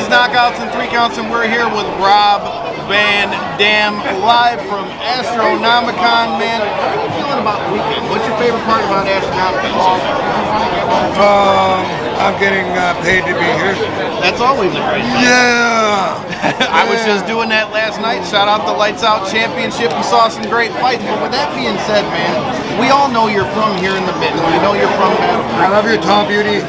is Knockouts and 3 Counts, and we're here with Rob Van Dam, live from Astronomicon. Man, how are you feeling about the weekend? What's your favorite part about Astronomicon? I'm getting paid to be here. That's always a great thing. Yeah! I was just doing that last night. Shout out the Lights Out Championship. We saw some great fights. But with that being said, man, we all know you're from here in the mitten. We know you're from Battle Creek. I love your tall beauty.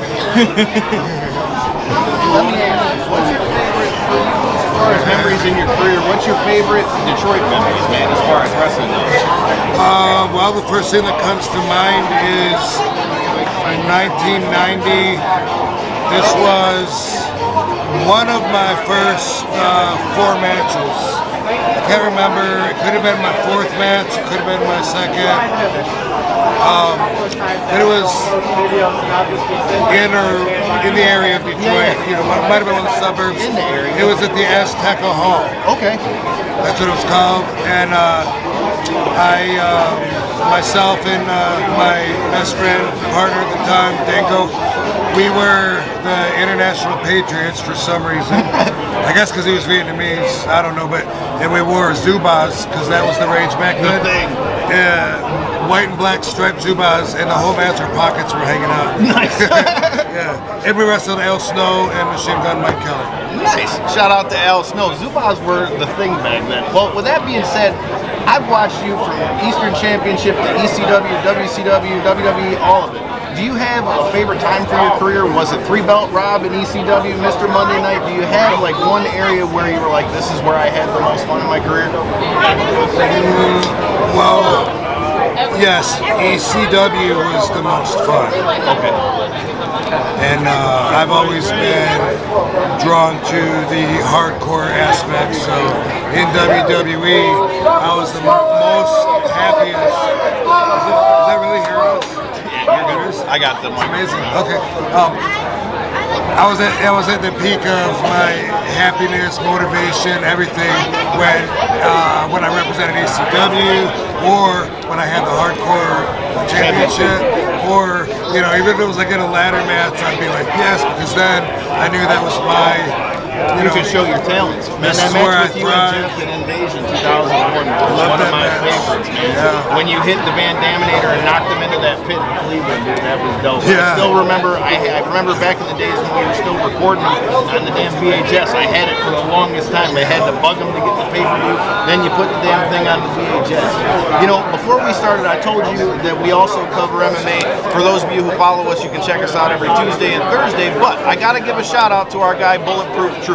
Let me ask you, what's your favorite, as far as memories in your career, what's your favorite Detroit memories, man, as far as wrestling goes? Well, the first thing that comes to mind is 1990. This was one of my first 4 matches. I can't remember, it could have been my 4th match, it could have been my 2nd. But it was in the area of Detroit. You know, it might have been one of the suburbs. In the area. It was at the Azteca Hall. Okay. That's what it was called. And myself and my best friend, partner at the time, Dango, we were the International Patriots for some reason. I guess because he was Vietnamese, I don't know, and we wore Zubaz because that was the rage back then. White and black striped Zubaz, and the whole match our pockets were hanging out. Nice. Yeah. And we wrestled Al Snow and Machine Gun Mike Kelly. Nice. Shout out to Al Snow. Zubaz were the thing back then. Well, with that being said, I've watched you from Eastern Championship to ECW, WCW, WWE, all of it. Do you have a favorite time for your career? Was it 3-belt Rob in ECW, Mr. Monday Night? Do you have like one area where you were like, this is where I had the most fun in my career? Well, yes, ECW was the most fun. Okay. And I've always been drawn to the hardcore aspect. So in WWE, I was the most happiest. Is that really Heroes? I got them. Amazing. Okay. I was at the peak of my happiness, motivation, everything when I represented ECW, or when I had the hardcore championship, or even if it was like in a ladder match, I'd be like yes, because then I knew that was my. You could show your talents. Man, this that is where match with I you and Jeff in Invasion 2001 was one of my favorites, man. Yeah. When you hit the Van Daminator and knocked him into that pit in Cleveland, dude, that was dope. Yeah. I still remember, I remember back in the days when we were still recording on the damn VHS. I had it for the longest time. I had to bug them to get the pay-per-view. Then you put the damn thing on the VHS. You know, before we started, I told you that we also cover MMA. For those of you who follow us, you can check us out every Tuesday and Thursday. But I got to give a shout out to our guy, Bulletproof Truth.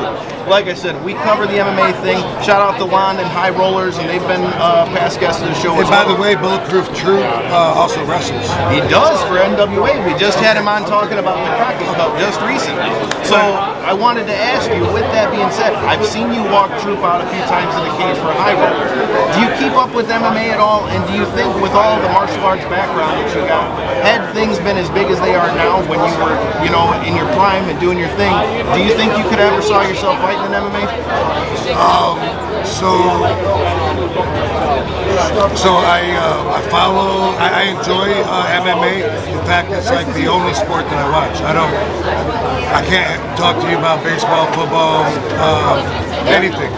Like I said, we cover the MMA thing. Shout out to Lon and High Rollers, and they've been past guests of the show. And by the way, Bulletproof Truth also wrestles. He does for NWA. We just had him on talking about the Crockett Cup just recently. So I wanted to ask you, with that being said, I've seen you walk Troop out a few times in the cage for High Rollers. Do you keep up with MMA at all? And do you think with all the martial arts background that you got, had things been as big as they are now when you were, in your prime and doing your thing, do you think you could ever saw yourself fighting in MMA? So I follow. I enjoy MMA. In fact, it's like the only sport that I watch. I can't talk to you about baseball, football, anything.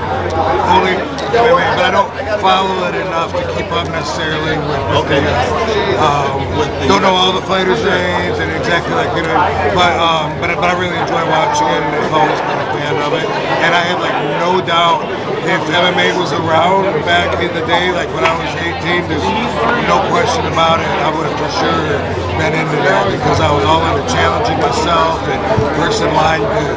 Only MMA, but I don't follow it enough to keep up necessarily with don't know all the fighters' names and exactly but I really enjoy watching it, and I've always been a fan of it. And I have like no doubt if MMA was around back in the day, like when I was 18, there's no question about it, I would have for sure been into that because I was all into challenging myself and first in line to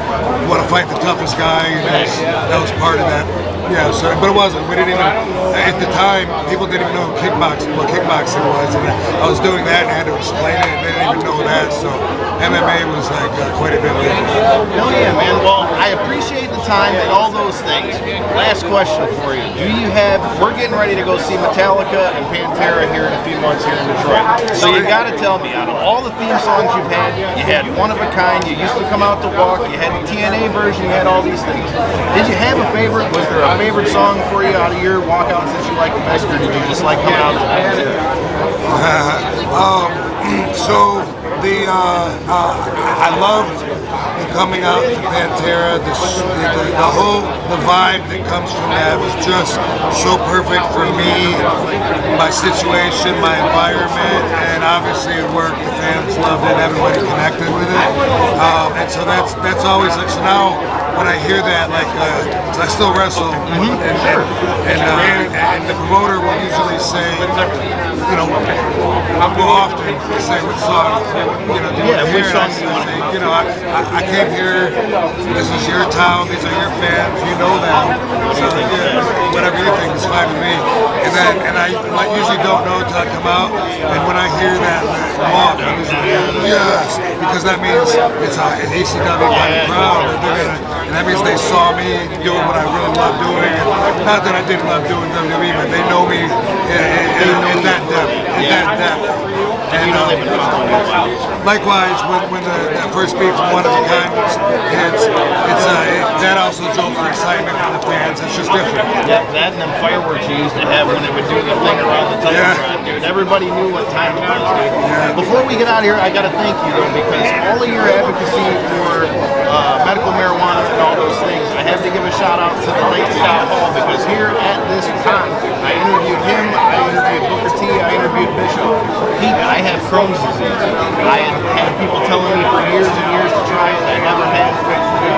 want to fight the toughest guy, and that was part of that. Yeah, so, but it wasn't. We didn't even, at the time, people didn't even know what kickboxing was, and I was doing that and I had to explain it, and they didn't even know that, so MMA was like quite a bit later. Hell yeah, man. Well, I appreciate the time and all those things. Last question for you. We're getting ready to go see Metallica and Pantera here in a few months here in Detroit. So you got to tell me, out of all the theme songs you had One of a Kind, you used to Come Out to Walk, you had the TNA version, you had all these things. Did you have a favorite? Was there a favorite song for you out of your walkouts that you like the best, or did you just like coming out to Pantera? I loved coming out to Pantera, the vibe that comes from that was just so perfect for me, my situation, my environment, and obviously at work the fans loved it, everybody connected with it, and so that's always like, so now when I hear that, like, so I still wrestle, and the promoter will usually say, you know, I'll go often say what song, you know, which song you want to say, you know, I came here, this is your town, these are your fans, you know them, so yeah, whatever you think is fine with me. And I usually don't know until I come out, and when I hear that walk, I usually, yes, because that means it's an ECW kind of crowd, and that means they saw me doing what I really love doing. And not that I didn't love doing WWE, but they know me in that depth. And likewise, when the first beat from One of a Kind hits, that also jolts the excitement from the fans. It's just different. Yeah, that and them fireworks you used to have when it would do the thing around the Titantron, dude. Everybody knew what time it was, dude. Yeah. Before we get out of here, I got to thank you, though, because all of your advocacy for medical marijuana and all those things, I have to give a shout out to the late Scott Hall, because here at this time, I interviewed him, I interviewed Booker T, I interviewed Bishop. I have Crohn's disease. I had people telling me for years and years to try it. I never had it.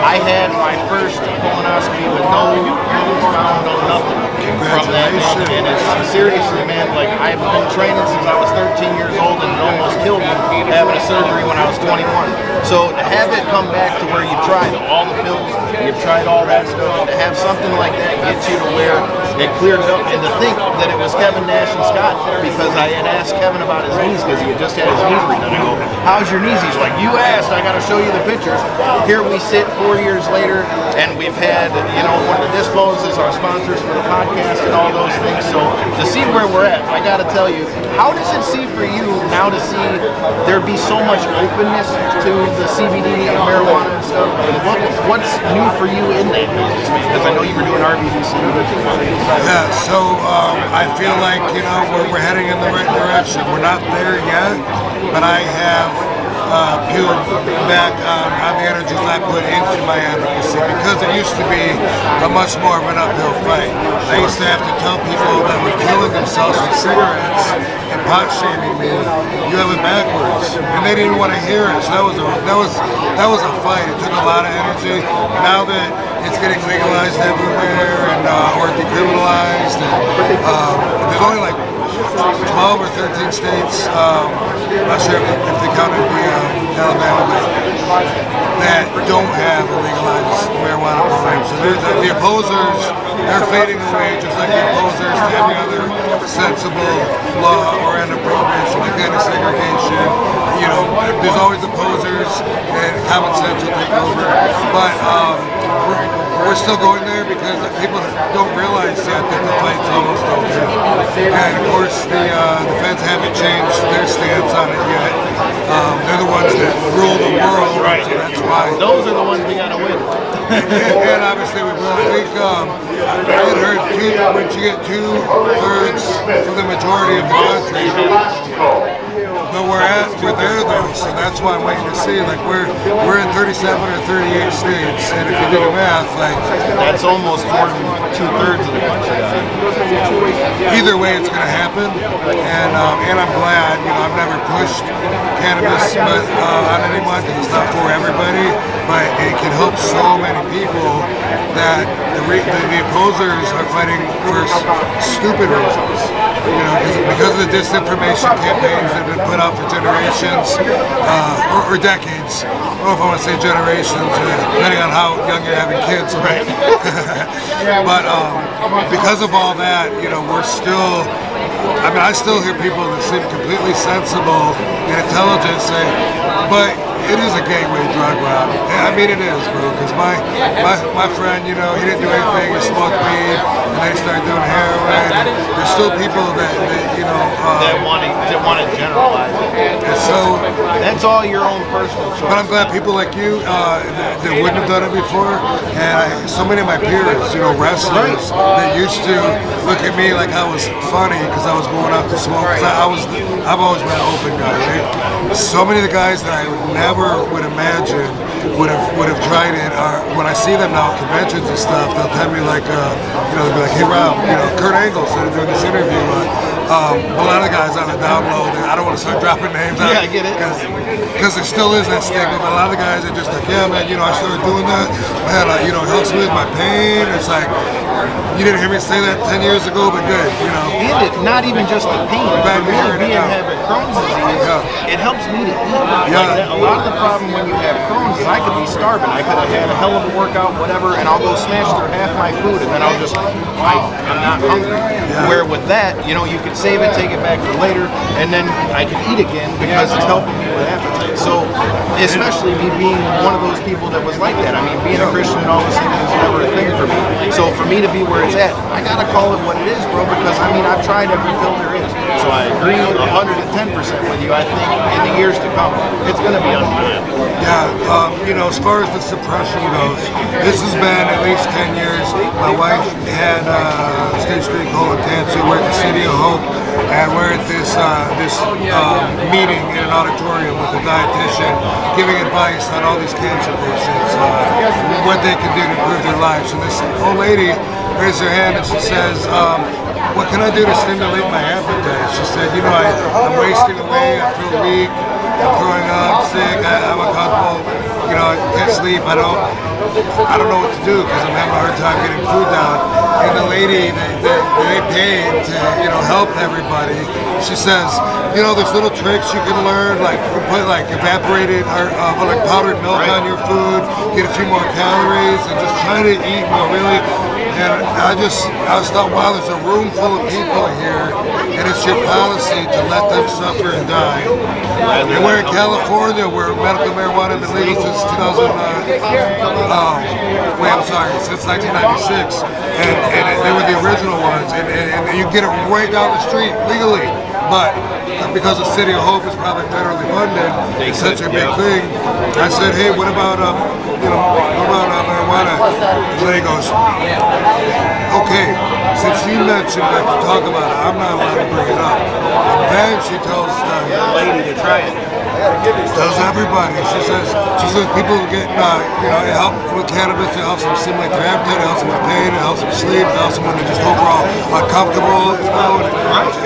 I had my first colonoscopy with no pills found, no nothing from that moment. And it's seriously, man, like I've been training since I was 13 years old, and it almost killed me having a surgery when I was 21. So to have it come back to where you've tried all the pills, you've tried all that stuff, and to have something like that get you to where it cleared it up, and to think that it was Kevin Nash and Scott, because I had asked Kevin about his knees, because he had just had his knees redone. I go, how's your knees? He's like, you asked, I got to show you the pictures. Here we sit 4 years later, and we've had, you know, one of the Dispos is our sponsors for the podcast and all those things. So to see where we're at, I got to tell you, how does it see for you now to see there be so much openness to the CBD and marijuana and stuff? And what's new for you in that business? Because I know you were doing RVD CBD. Yeah, so I feel like, you know, we're heading in the right direction. We're not there yet, but I have peeled back on the energies I put into my advocacy, because it used to be a much more of an uphill fight. I used to have to tell people that were killing themselves with cigarettes and pot shaming me, you have it backwards, and they didn't want to hear it. So that was a fight. It took a lot of energy. Now that it's getting legalized everywhere and or decriminalized, and there's only like 12 or 13 states, I'm not sure if they counted the Alabama, but that don't have a legalized marijuana program. So the opposers, they're fading away just like the opposers to every other sensible law or end of prohibition, like anti-segregation. You know, there's always opposers, and common sense will take over. But we're still going there because people don't realize yet that the fight's almost over. And of course, the feds haven't changed their stance on it yet. They're the ones that rule the world, right? So that's why. Those are the ones we gotta win. And obviously we will. I think I had heard once you get 2/3 of the majority of the country. But we're there though, so that's why I'm waiting to see. Like we're in 37 or 38 states, and if you do the math, like that's almost more than 2/3 of the country. Either way, it's going to happen, and I'm glad. You know, I've never pushed cannabis, but on anyone, because it's not for everybody. But it can help so many people that the opposers are fighting for stupid reasons. You know, because of the disinformation campaigns that have been put out for generations or decades. I don't know if I want to say generations, depending on how young you're having kids, right? But because of all that, you know, we're still. I mean, I still hear people that seem completely sensible and intelligent say, but it is a gateway drug, Rob. I mean, it is, bro, because my friend, you know, he didn't do anything, he smoked weed, and then he started doing heroin. There's still people that you know... that want to generalize it. And so... That's all your own personal choice. But I'm glad people like you that wouldn't have done it before, and so many of my peers, you know, wrestlers, that used to look at me like I was funny because I was going out to smoke. I've always been an open guy, right? So many of the guys that I never would imagine would have tried it. When I see them now at conventions and stuff, they'll tell me like, they'll be like, hey Rob, Kurt Angle started doing this interview. A lot of guys on the download, I don't want to start dropping names out. Yeah, I get it. Because there still is that stigma, but a lot of guys are just like, yeah, man, I started doing that, man, it helps me with my pain. It's like, you didn't hear me say that 10 years ago, but good, And it, not even just the pain. Glad to hear it Being now. having Crohn's disease, it helps me to eat. Yeah. A lot of the problem when you have Crohn's is I could be starving. I could have had a hell of a workout, whatever, and I'll go smash through half my food, and then I'm not hungry. Yeah. Where with that, you could save it, take it back for later, and then I can eat again because it's helping me with appetite. So, especially me being one of those people that was like that. I mean, being a Christian and all this thing is never a thing for me. So for me to be where it's at, I gotta call it what it is, bro, because I've tried every pill there is. So I agree 110% with you. I think in the years to come, it's gonna be undeniable. Yeah, as far as the suppression goes, this has been at least 10 years. My wife had stage 3 colon cancer. We're at the City of Hope, and we're at this meeting in an auditorium with a dietitian giving advice on all these cancer patients, what they can do to improve their lives. And this old lady raised her hand and she says, what can I do to stimulate my appetite? She said, I'm wasting away, I feel weak, I'm throwing up, sick, I'm uncomfortable, I can't sleep, I don't know what to do because I'm having a hard time getting food down. And the lady that they paid to, help everybody, she says, there's little tricks you can learn, like you can put evaporated or like powdered milk on your food, get a few more calories, and just try to eat more really. And I just thought, wow, there's a room full of people here, and it's your policy to let them suffer and die. And we're in California, where medical marijuana has been legal since 1996, and they were the original ones, and you get it right down the street legally. But because the City of Hope is probably federally funded, it's such a big thing. I said, hey, what about marijuana? The lady goes, okay, since you mentioned that to talk about it, I'm not allowed to bring it up. And then she tells the Lady to try it. tells everybody. She says people get it helps with cannabis. It helps them stimulate their appetite. It helps them with pain. It helps them sleep. It helps them when they're just overall uncomfortable. It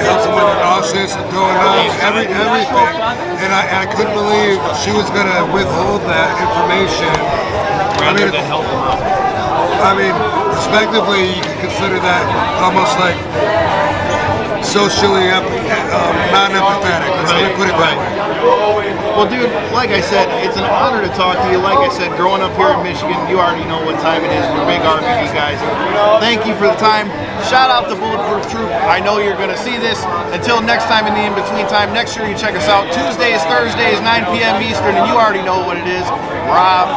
helps them when they're nauseous and throwing up. Everything. And I couldn't believe she was going to withhold that information. I mean, respectively, you can consider that almost like socially non-empathetic. Let me put it that way. Well, dude, like I said, it's an honor to talk to you. Like I said, growing up here in Michigan, you already know what time it is. We're big RVD guys. Thank you for the time. Shout out to Bulletproof Troop. I know you're going to see this. Until next time in the in-between time, next year you check us out. Tuesdays, Thursdays, 9 p.m. Eastern, and you already know what it is. Rob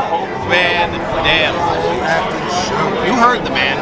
Van Dam. You heard the man.